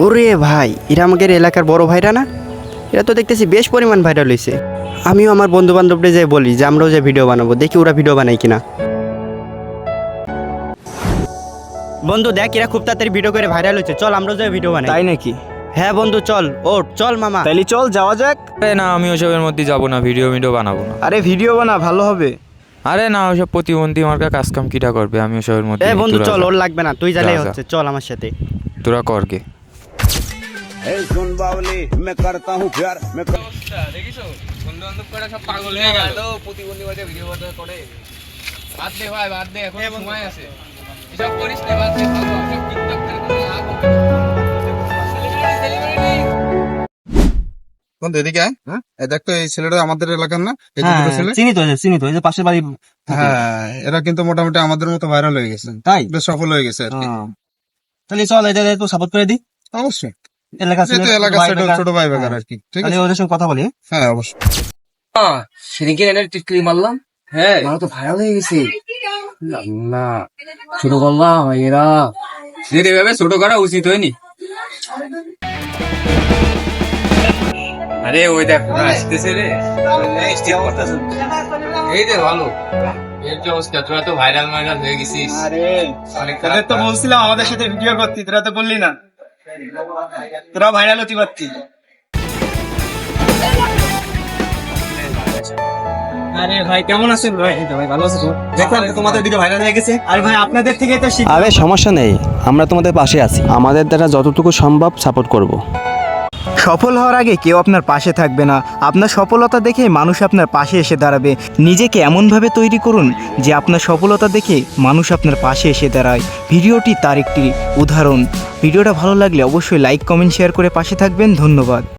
ওরে ভাই, এরা আমাদের এলাকার বড় ভাইরা না? এরা তো দেখতেছি বেশ পরিমাণ ভাইরাল হয়েছে। আমিও আমার বন্ধু বান্ধবদের যাই বলি যে আমরাও যে ভিডিও বানাবো, দেখি ওরা ভিডিও বানাই কিনা। বন্ধু দেখ, এরা খুব তাড়াতাড়ি ভিডিও করে ভাইরাল হচ্ছে, চল আমরাও যাই ভিডিও বানাই। তাই নাকি? হ্যাঁ বন্ধু চল, ওঠ চল মামা। তাইলে চল যাওয়া যাক। আরে না, আমি ওসবের মধ্যে যাবো না, ভিডিও বানাবো না। আরে ভিডিও বানা, ভালো হবে। আরে না, ওসব প্রতিবন্ধী মার্কা কাজকাম কিটা করবে, আমি ওসবের মধ্যে এ বন্ধু তোরা চল, যা। ওর লাগবে না, তুই জালেই যা, যা। হচ্ছে, চল আমার সাথে। তোরা করগে। सुन बावली मैं करता हूँ प्यार मैं দেখিছো বন্ধু বান্ধব করে সব পাগল হয়ে গেল প্রতিবন্ধী বাজে ভিডিও বানাতে করে। বাদ দে ভাই, বাদ দে, এখন সময় আছে, এসব করিস না, বাদ দে, ভালো সব টিকটক করে কোনো লাভ হবে না। বন্ধু এদিকে আয়। এই দেখ তো, এই ছেলেটা আমাদের এলাকার না? এই যে দুটো ছেলে। চিনি তো, এই যে পাশের বাড়ি। হ্যাঁ, এরা কিন্তু মোটামুটি আমাদের মতো ভাইরাল হয়ে গেছে, তাই? বেশ সফল হয়ে গেছে আর কি। তাহলে চল এদের একটু সাপোর্ট করে দিই। অবশ্যই, এলাকা যেহেতু এলাকার ছোট ভাই বেকার আর কি। ঠিক আছে, ওদের সঙ্গে কথা বলি। হ্যাঁ অবশ্যই। সেদিনকে এনে টিটকিরি মারলাম, হ্যাঁ আমার তো ভাইরাল হয়ে গেছে। না ছোট করলাম এরা, ধীরে ভাবে ছোট করা উচিত হয়নি। আরে ওই দেখ আসতেছে রে, এই দে ভালো। এর কি অবস্থা, তোরা তো ভাইরাল হয়ে গেছিস। আরে অনেক তোদের তো বলছিলাম আমাদের সাথে ভিডিও করতি, তোরা তো বললি না। তোরা ভাইরাল হতে পারতি। আরে ভাই কেমন আছেন ভাই? এই তো ভাই ভালো আছো তো? দেখলাম তোমাদের ভিডিও ভাইরাল হয়ে গেছে। আরে ভাই আপনাদের থেকে তো শিখলাম। আরে সমস্যা নেই, আমরা তোমাদের পাশে আছি, আমাদের দ্বারা যতটুকু সম্ভব সাপোর্ট করব। সফল হওয়ার আগে কেউ আপনার পাশে থাকবে না, আপনার সফলতা দেখে মানুষ আপনার পাশে এসে দাঁড়াবে। নিজেকে এমনভাবে তৈরি করুন যে আপনার সফলতা দেখে মানুষ আপনার পাশে এসে দাঁড়ায়। ভিডিওটি তার একটি উদাহরণ। ভিডিওটা ভালো লাগলে অবশ্যই লাইক কমেন্ট শেয়ার করে পাশে থাকবেন। ধন্যবাদ।